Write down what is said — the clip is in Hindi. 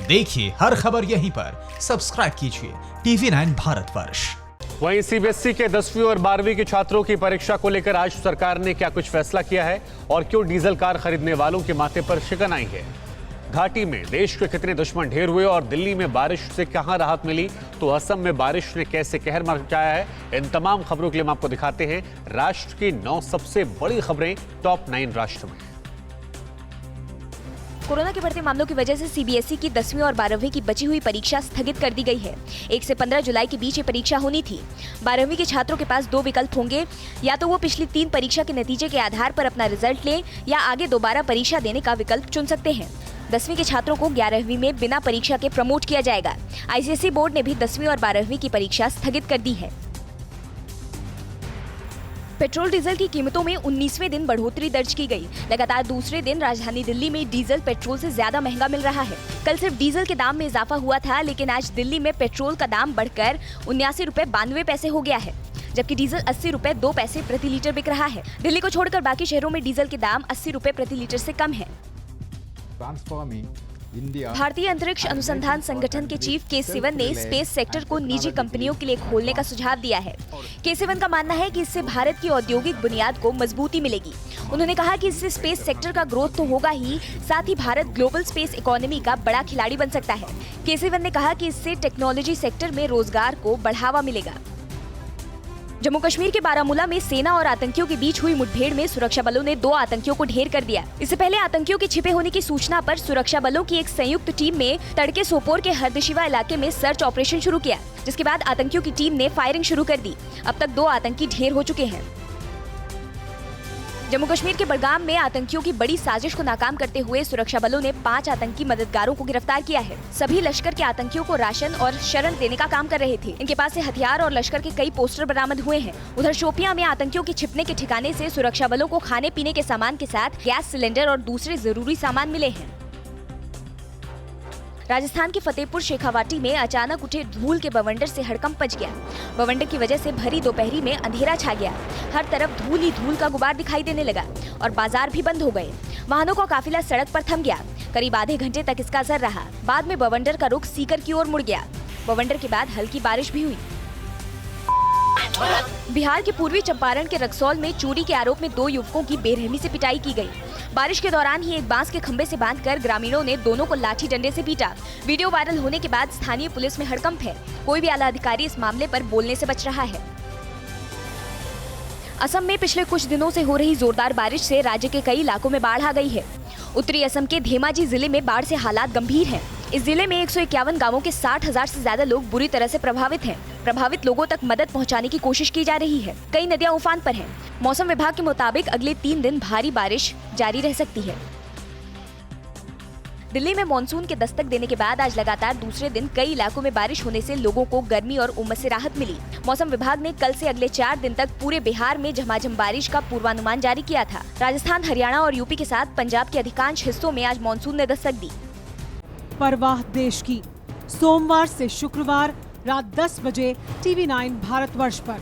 देखिए हर खबर यहीं पर, सब्सक्राइब कीजिए TV9 भारतवर्ष। वहीं सीबीएसई के 10वीं और 12वीं के छात्रों की परीक्षा को लेकर आज सरकार ने क्या कुछ फैसला किया है और क्यों डीजल कार खरीदने वालों के माथे पर शिकन आई है। घाटी में देश के कितने दुश्मन ढेर हुए और दिल्ली में बारिश से कहां राहत मिली, तो असम में बारिश ने कैसे कहर मचाया है। इन तमाम खबरों के लिए हम आपको दिखाते हैं राष्ट्र की 9 सबसे बड़ी खबरें टॉप 9 राष्ट्र में। कोरोना के बढ़ते मामलों की वजह से सीबीएसई की 10वीं और 12वीं की बची हुई परीक्षा स्थगित कर दी गई है। 1 से 15 जुलाई के बीच ये परीक्षा होनी थी। 12वीं के छात्रों के पास 2 विकल्प होंगे, या तो वो पिछली 3 परीक्षा के नतीजे के आधार पर अपना रिजल्ट लें या आगे दोबारा परीक्षा देने का विकल्प चुन सकते हैं। 10वीं के छात्रों को 11वीं में बिना परीक्षा के प्रमोट किया जाएगा। आईसीएसई बोर्ड ने भी 10वीं और 12वीं की परीक्षा स्थगित कर दी है। पेट्रोल डीजल की कीमतों में 19वें दिन बढ़ोतरी दर्ज की गई। लगातार दूसरे दिन राजधानी दिल्ली में डीजल पेट्रोल से ज्यादा महंगा मिल रहा है। कल सिर्फ डीजल के दाम में इजाफा हुआ था, लेकिन आज दिल्ली में पेट्रोल का दाम बढ़कर 79 रुपए 92 पैसे हो गया है, जबकि डीजल 80 रुपए 2 पैसे प्रति लीटर बिक रहा है। दिल्ली को छोड़कर बाकी शहरों में डीजल के दाम 80 रुपए प्रति लीटर से कम है। भारतीय अंतरिक्ष अनुसंधान संगठन के चीफ के सिवन ने स्पेस सेक्टर को निजी कंपनियों के लिए खोलने का सुझाव दिया है। के सिवन का मानना है कि इससे भारत की औद्योगिक बुनियाद को मजबूती मिलेगी। उन्होंने कहा कि इससे स्पेस सेक्टर का ग्रोथ तो होगा ही, साथ ही भारत ग्लोबल स्पेस इकोनॉमी का बड़ा खिलाड़ी बन सकता है। के सिवन ने कहा कि इससे टेक्नोलॉजी सेक्टर में रोजगार को बढ़ावा मिलेगा। जम्मू कश्मीर के बारामूला में सेना और आतंकियों के बीच हुई मुठभेड़ में सुरक्षा बलों ने 2 आतंकियों को ढेर कर दिया। इससे पहले आतंकियों के छिपे होने की सूचना पर सुरक्षा बलों की एक संयुक्त टीम ने तड़के सोपोर के हरदशिवा इलाके में सर्च ऑपरेशन शुरू किया, जिसके बाद आतंकियों की टीम ने फायरिंग शुरू कर दी। अब तक 2 आतंकी ढेर हो चुके हैं। जम्मू कश्मीर के बडगाम में आतंकियों की बड़ी साजिश को नाकाम करते हुए सुरक्षा बलों ने 5 आतंकी मददगारों को गिरफ्तार किया है। सभी लश्कर के आतंकियों को राशन और शरण देने का काम कर रहे थे। इनके पास से हथियार और लश्कर के कई पोस्टर बरामद हुए हैं। उधर शोपियां में आतंकियों के छिपने के ठिकाने से सुरक्षा बलों को खाने पीने के सामान के साथ गैस सिलेंडर और दूसरे जरूरी सामान मिले हैं। राजस्थान के फतेहपुर शेखावाटी में अचानक उठे धूल के बवंडर से हड़कंप मच गया। बवंडर की वजह से भरी दोपहरी में अंधेरा छा गया। हर तरफ धूल ही धूल का गुबार दिखाई देने लगा और बाजार भी बंद हो गए। वाहनों का काफिला सड़क पर थम गया। करीब आधे घंटे तक इसका असर रहा। बाद में बवंडर का रुख सीकर की ओर मुड़ गया। बवंडर के बाद हल्की बारिश भी हुई। बिहार के पूर्वी चंपारण के रक्सौल में चोरी के आरोप में 2 युवकों की बेरहमी से पिटाई की गई। बारिश के दौरान ही एक बांस के खंभे से बांधकर ग्रामीणों ने दोनों को लाठी डंडे से पीटा। वीडियो वायरल होने के बाद स्थानीय पुलिस में हड़कंप है। कोई भी आला अधिकारी इस मामले पर बोलने से बच रहा है। असम में पिछले कुछ दिनों से हो रही जोरदार बारिश से राज्य के कई इलाकों में बाढ़ आ गई है। उत्तरी असम के धेमाजी जिले में बाढ़ से हालात गंभीर हैं। इस जिले में 151 गांवों के 60,000 से ज्यादा लोग बुरी तरह से प्रभावित हैं। प्रभावित लोगों तक मदद पहुंचाने की कोशिश की जा रही है। कई नदियां उफान पर हैं। मौसम विभाग के मुताबिक अगले 3 दिन भारी बारिश जारी रह सकती है। दिल्ली में मानसून के दस्तक देने के बाद आज लगातार दूसरे दिन कई इलाकों में बारिश होने से लोगों को गर्मी और उमस से राहत मिली। मौसम विभाग ने कल से अगले 4 दिन तक पूरे बिहार में झमाझम बारिश का पूर्वानुमान जारी किया था। राजस्थान, हरियाणा और यूपी के साथ पंजाब के अधिकांश हिस्सों में आज मानसून ने दस्तक दी। परवाह देश की, सोमवार से शुक्रवार रात 10 बजे TV9 भारतवर्ष पर।